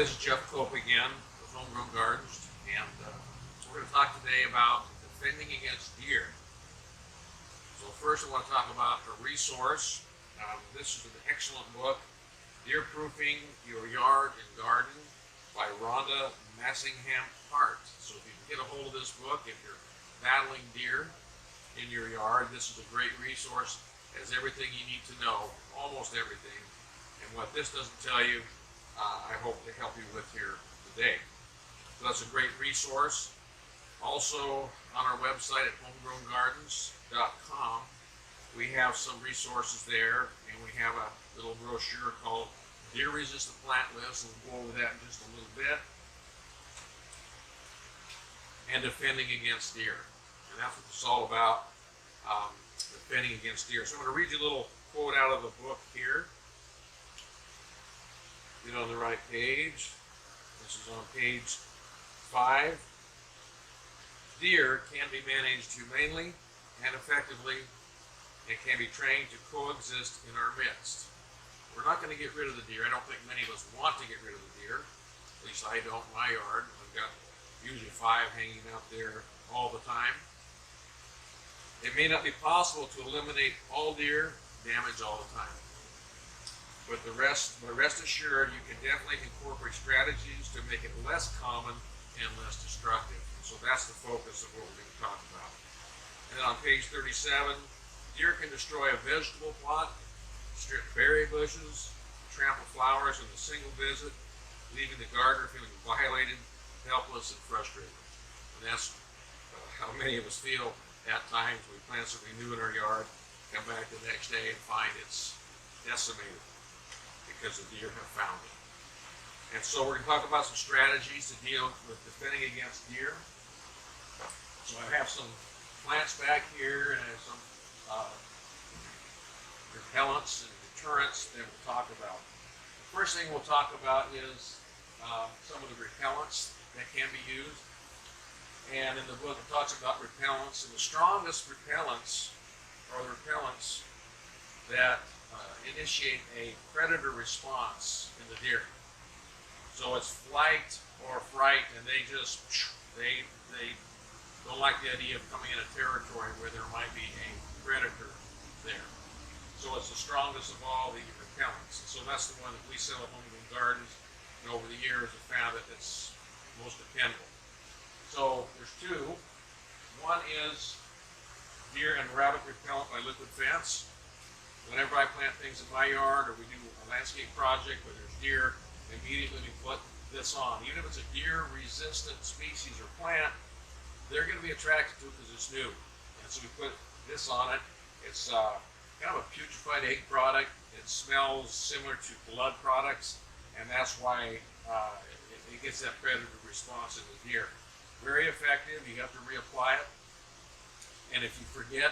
This is Jeff Cope again with Homegrown Gardens, and we're going to talk today about defending against deer. So first I want to talk about a resource. This is an excellent book, Deer Proofing Your Yard and Garden by Rhonda Massingham Hart. So if you can get a hold of this book, if you're battling deer in your yard, this is a great resource. It has everything you need to know, almost everything. And what this doesn't tell you, I hope to help you with here today. So that's a great resource. Also on our website at homegrowngardens.com, we have some resources there, and we have a little brochure called Deer Resistant Plant List, and we'll go over that in just a little bit. And defending against deer. And that's what it's all about, defending against deer. So I'm going to read you a little quote out of the book here. Get on the right page. This is on page 5. Deer can be managed humanely and effectively and can be trained to coexist in our midst. We're not going to get rid of the deer. I don't think many of us want to get rid of the deer. At least I don't in my yard. I've got usually 5 hanging out there all the time. It may not be possible to eliminate all deer damage all the time. But rest assured, you can definitely incorporate strategies to make it less common and less destructive. So that's the focus of what we're going to talk about. And then on page 37, deer can destroy a vegetable plot, strip berry bushes, trample flowers in a single visit, leaving the gardener feeling violated, helpless, and frustrated. And that's how many of us feel at times. We plant something new in our yard, come back the next day and find it's decimated because the deer have found it. And so we're going to talk about some strategies to deal with defending against deer. So I have some plants back here, and I have some repellents and deterrents that we'll talk about. The first thing we'll talk about is some of the repellents that can be used. And in the book it talks about repellents, and the strongest repellents are the repellents that initiate a predator response in the deer. So it's flight or fright, and they don't like the idea of coming in a territory where there might be a predator there. So it's the strongest of all the repellents. So that's the one that we sell at Homegrown Gardens, and over the years have found that it's most dependable. So there's 2. One is deer and rabbit repellent by Liquid Fence. Whenever I plant things in my yard, or we do a landscape project where there's deer, immediately we put this on. Even if it's a deer-resistant species or plant, they're going to be attracted to it because it's new. And so we put this on it. It's kind of a putrefied egg product. It smells similar to blood products, and that's why it gets that predator response in the deer. Very effective. You have to reapply it. And if you forget,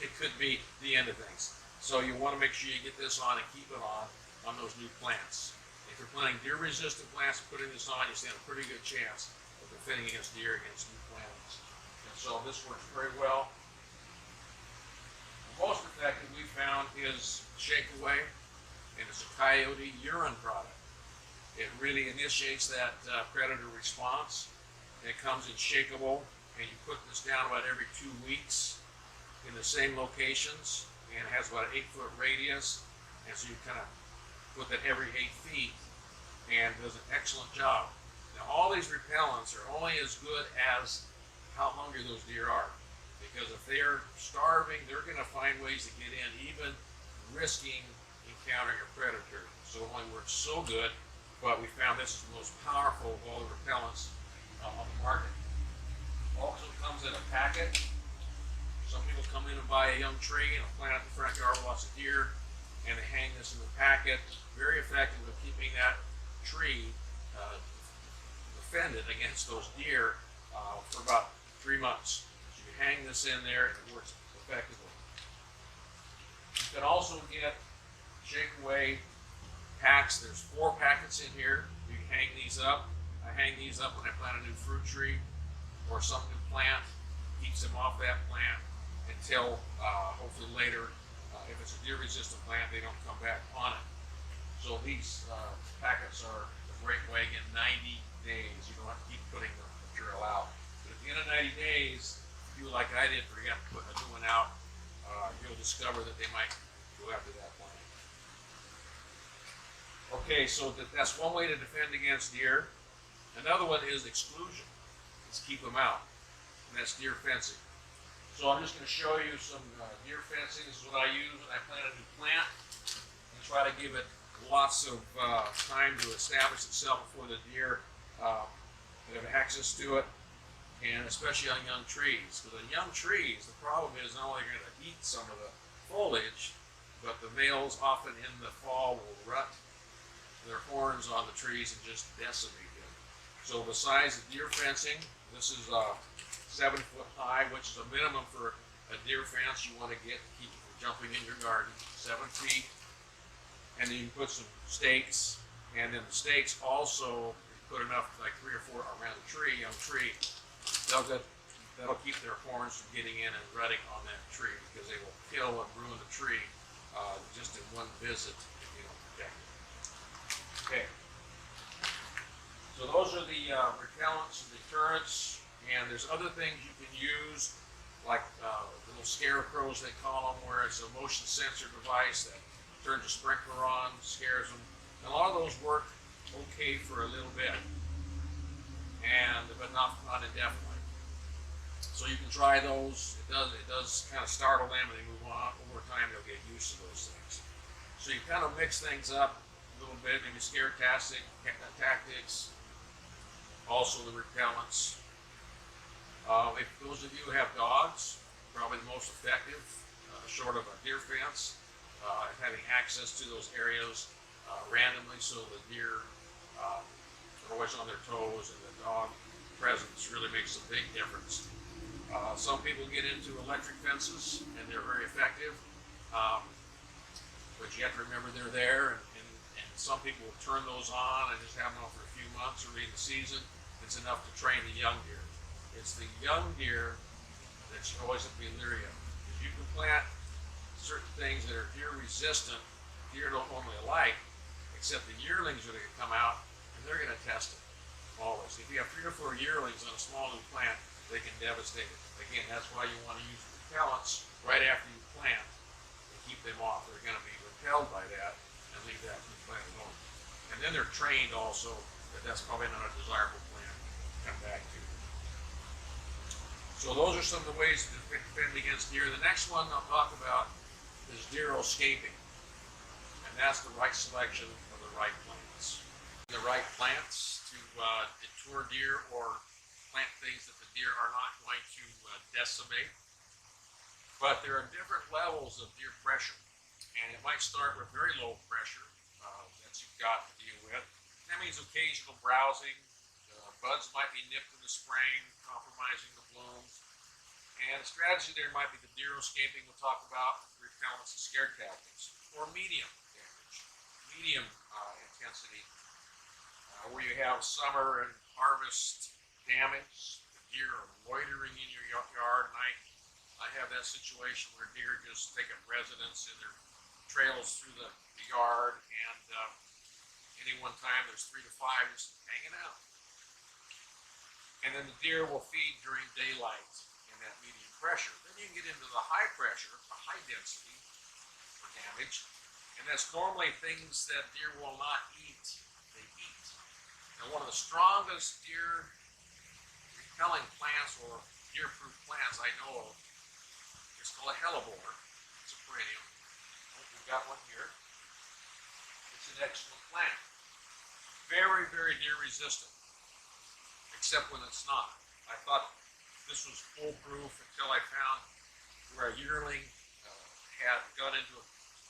it could be the end of things. So you want to make sure you get this on and keep it on those new plants. If you're planting deer-resistant plants, putting this on, you stand a pretty good chance of defending against deer against new plants. And so this works very well. The most effective we found is Shake Away, and it's a coyote urine product. It really initiates that predator response. It comes in shakeable, and you put this down about every 2 weeks in the same locations, and it has about an 8-foot radius, and so you kind of put that every 8 feet, and does an excellent job. Now all these repellents are only as good as how hungry those deer are, because if they're starving, they're going to find ways to get in, even risking encountering a predator. So it only works so good, but we found this is the most powerful of all the repellents on the market. Also comes in a packet. Some people come in and buy a young tree and plant it in the front yard with lots of deer, and they hang this in the packet. Very effective at keeping that tree defended against those deer for about 3 months. So you hang this in there and it works effectively. You can also get Shake Away packs. There's 4 packets in here. You can hang these up. I hang these up when I plant a new fruit tree or some new plant. Keeps them off that plant until hopefully later, if it's a deer-resistant plant, they don't come back on it. So these packets are the great way in 90 days. You don't have to keep putting the material out. But at the end of 90 days, if you do like I did, forget to put a new one out, you'll discover that they might go after that plant. Okay, so that's one way to defend against deer. Another one is exclusion. Let's keep them out. And that's deer fencing. So I'm just going to show you some deer fencing. This is what I use when I plant a new plant. And try to give it lots of time to establish itself before the deer have access to it. And especially on young trees. Because on young trees, the problem is not only going to eat some of the foliage, but the males often in the fall will rut their horns on the trees and just decimate them. So besides the deer fencing, this is 7 foot high, which is a minimum for a deer fence you want to get to keep from jumping in your garden, 7 feet. And then you can put some stakes, and then the stakes also, put enough, like 3 or 4 around the tree, young tree, that'll keep their horns from getting in and rutting on that tree, because they will kill and ruin the tree just in one visit if you don't protect it. Okay, so those are the repellents and deterrents, and there's other things you can use, like little scarecrows they call them, where it's a motion sensor device that turns a sprinkler on, scares them. And a lot of those work okay for a little bit, but not indefinitely. So you can try those. It does kind of startle them, and they move on. Over time, they'll get used to those things. So you kind of mix things up a little bit, maybe scare tactics, also the repellents. If those of you who have dogs, probably the most effective, short of a deer fence, having access to those areas randomly, so the deer are always on their toes, and the dog presence really makes a big difference. Some people get into electric fences, and they're very effective, but you have to remember they're there, and some people will turn those on and just have them on for a few months or in the season. It's enough to train the young deer. It's the young deer that you always have to be leery of. If you can plant certain things that are deer resistant, deer don't normally like, except the yearlings are going to come out and they're going to test it always. If you have 3 or 4 yearlings on a small new plant, they can devastate it. Again, that's why you want to use repellents right after you plant to keep them off. They're going to be repelled by that and leave that new plant alone. And then they're trained also that that's probably not a desirable plant to come back to. So those are some of the ways to defend against deer. The next one I'll talk about is deer escaping. And that's the right selection of the right plants. The right plants to deter deer, or plant things that the deer are not going to decimate. But there are different levels of deer pressure. And it might start with very low pressure that you've got to deal with. That means occasional browsing. Buds might be nipped in the spring, compromising the blooms. And a strategy there might be the deer escaping we'll talk about, repellents and scare tactics, or medium damage, medium intensity, where you have summer and harvest damage. The deer are loitering in your yard, and I have that situation where deer just take up residence in their trails through the yard, and any one time there's 3 to 5 just hanging out. And then the deer will feed during daylight in that medium pressure. Then you can get into the high pressure, the high density for damage. And that's normally things that deer will not eat. They eat. Now, one of the strongest deer repelling plants, or deer-proof plants I know of, is called a hellebore. It's a perennial. We've got one here. It's an excellent plant. Very, very deer resistant. Except when it's not. I thought this was foolproof until I found where a yearling had got into a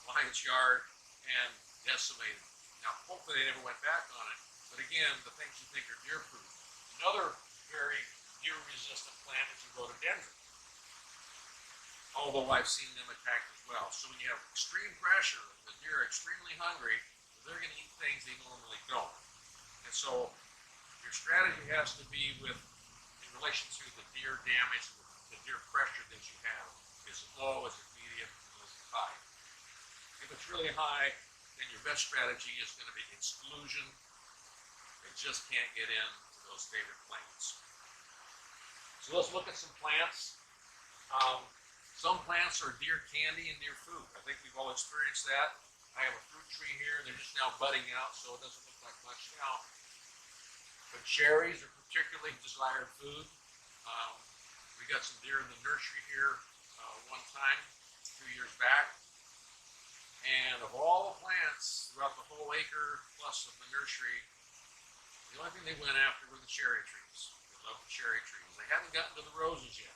lion's yard and decimated. Now, hopefully they never went back on it, but again, the things you think are deer-proof. Another very deer-resistant plant is a rhododendron, although I've seen them attacked as well. So when you have extreme pressure, the deer are extremely hungry, they're going to eat things they normally don't. And so your strategy has to be in relation to the deer damage, the deer pressure that you have. Is it low, is it medium, or is it high? If it's really high, then your best strategy is going to be exclusion. They just can't get into those favorite plants. So let's look at some plants. Some plants are deer candy and deer food. I think we've all experienced that. I have a fruit tree here. They're just now budding out, so it doesn't look like much now. But cherries are particularly desired food. We got some deer in the nursery here one time, 2 years back. And of all the plants throughout the whole acre plus of the nursery, the only thing they went after were the cherry trees. They love the cherry trees. They haven't gotten to the roses yet.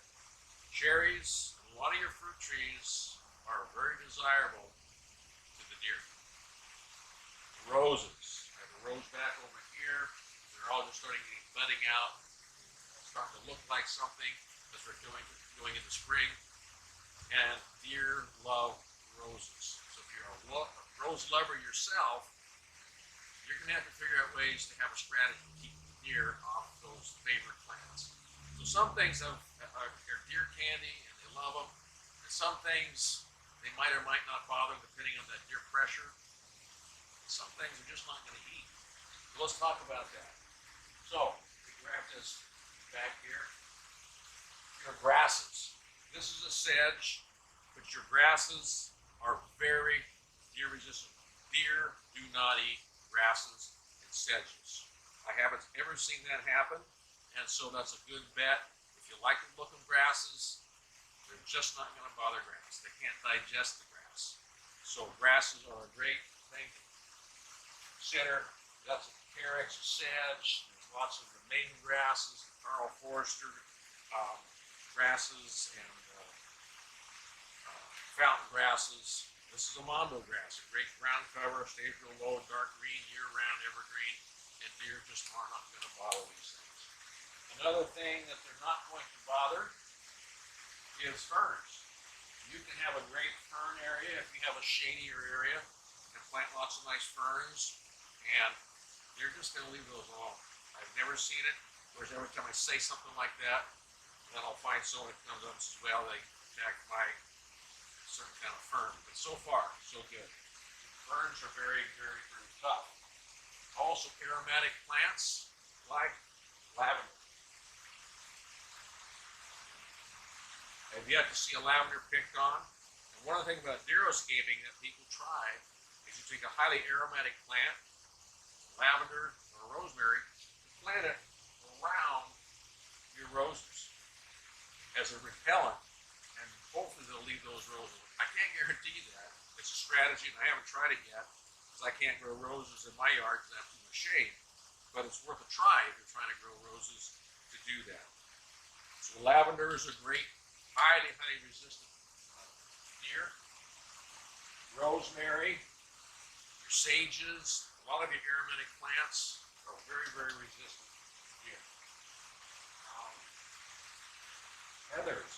Cherries, a lot of your fruit trees are very desirable to the deer. Roses. I have a rose back over here. They're all just starting to get budding out, starting to look like something as we're going into spring. And deer love roses. So if you're a rose lover yourself, you're going to have to figure out ways to have a strategy to keep the deer off those favorite plants. So some things are deer candy and they love them. And some things they might or might not bother depending on that deer pressure. And some things they're just not going to eat. So let's talk about that. So we grab this back here. Your grasses. This is a sedge, but your grasses are very deer resistant. Deer do not eat grasses and sedges. I haven't ever seen that happen, and so that's a good bet. If you like the look of grasses, they're just not going to bother grass. They can't digest the grass. So grasses are a great thing to consider. That's a carex, a sedge. There's lots of the maiden grasses, Carl Forster grasses, and fountain grasses. This is a mondo grass, a great ground cover, stays real low, dark green, year-round, evergreen, and deer just are not going to bother these things. Another thing that they're not going to bother is ferns. You can have a great fern area if you have a shadier area and plant lots of nice ferns, and they're just going to leave those alone. I've never seen it. Of course, every time I say something like that, then I'll find someone that comes up and says, well, they attacked my certain kind of fern. But so far, so good. Ferns are very, very, very tough. Also, aromatic plants like lavender. I've yet to see a lavender picked on. And one of the things about deer escaping that people try is you take a highly aromatic plant, lavender or rosemary, and plant it around your roses as a repellent, and hopefully they'll leave those roses. I can't guarantee that. It's a strategy, and I haven't tried it yet, because I can't grow roses in my yard because I have too much shade. But it's worth a try if you're trying to grow roses to do that. So lavender is a great, highly, highly resistant deer. Rosemary, your sages, a lot of your aromatic plants are very, very resistant to deer. Heathers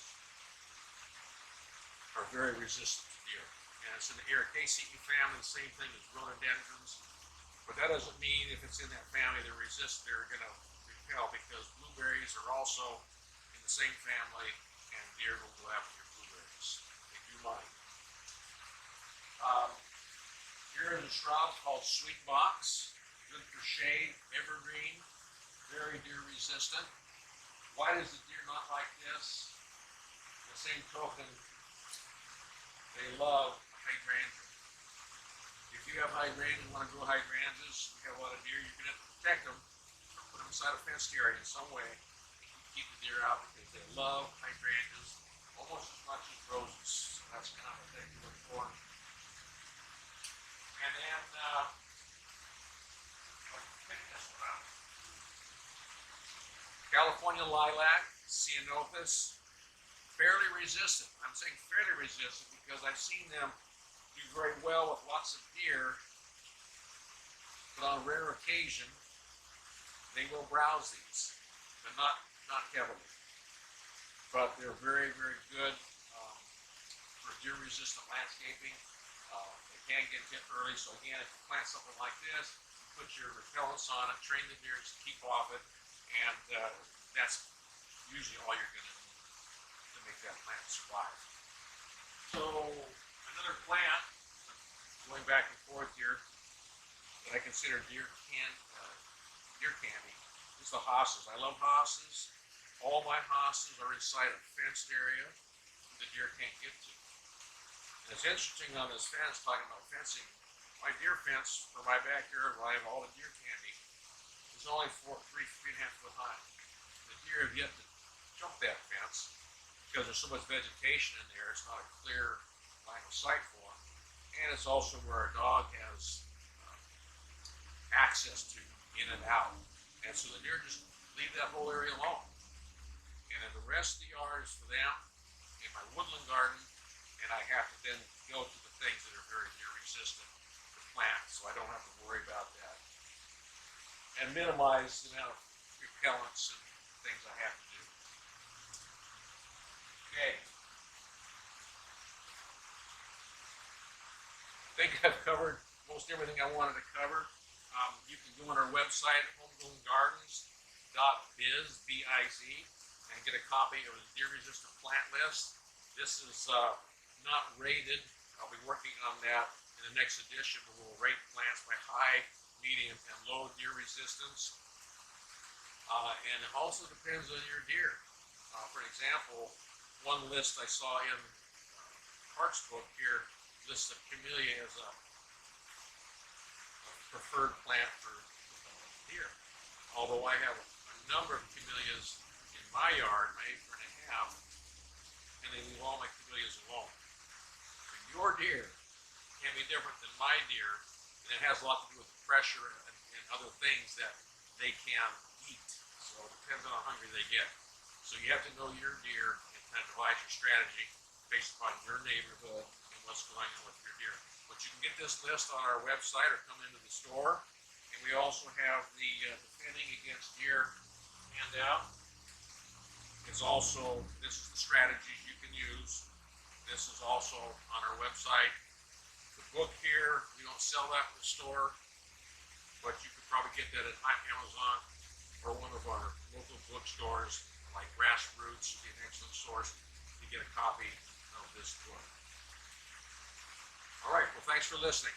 are very resistant to deer. And it's in the Ericaceae family, the same thing as rhododendrons. But that doesn't mean if it's in that family they're going to repel, because blueberries are also in the same family, and deer will go after your blueberries. They do mind. Here is a shrub called sweet box, good for shade, evergreen, very deer resistant. Why does the deer not like this? The same token, they love hydrangea. If you have hydrangea and want to grow hydrangeas, you have a lot of deer, you're going to have to protect them, or put them inside a fenced area in some way to keep the deer out, because they love hydrangeas almost as much as roses. So that's kind of a thing to look for. And then, pick this one out. California lilac, ceanothus, fairly resistant. I'm saying fairly resistant because I've seen them do very well with lots of deer, but on a rare occasion, they will browse these, but not heavily. But they're very, very good for deer-resistant landscaping. They can get hit early, so again, if you plant something like this, you put your repellents on it, train the deer to keep off it, and that's usually all you're going to need to make that plant survive. So another plant, going back and forth here, that I consider deer candy is the hosses. I love hosses. All my hosses are inside a fenced area the deer can't get to. And it's interesting on this fence, talking about fencing, my deer fence for my backyard where I have all the deer candy is only 3.5 feet high. The deer have yet to jump that fence because there's so much vegetation in there, it's not a clear line of sight for them. And it's also where our dog has access to in and out. And so the deer just leave that whole area alone. And then the rest of the yard is for them in my woodland garden, and I have to then go to the things that are very deer resistant to plant, so I don't have to worry about that. And minimize the amount of repellents and things I have to do. Okay. I think I've covered most everything I wanted to cover. You can go on our website, homegrowngardens.biz, B-I-Z, and get a copy of the deer-resistant plant list. This is not rated. I'll be working on that in the next edition. We'll rate plants by high, medium, and low deer resistance. And it also depends on your deer. For example, one list I saw in Hart's book here lists of camellia as a preferred plant for deer. Although I have a number of camellias in my yard, my acre and a half, and they leave all my camellias alone. So your deer can be different than my deer, and it has a lot to do with the pressure and other things that they can eat. So it depends on how hungry they get. So you have to know your deer and kind of devise your strategy based upon your neighborhood and what's going on with your deer. But you can get this list on our website or come into the store. And we also have the Defending Against Deer handout. It's also, this is the strategies you can use. This is also on our website. The book here, we don't sell that in the store, but you could probably get that at Amazon or one of our local bookstores like Grassroots would be an excellent source to get a copy of this book. All right, well, thanks for listening.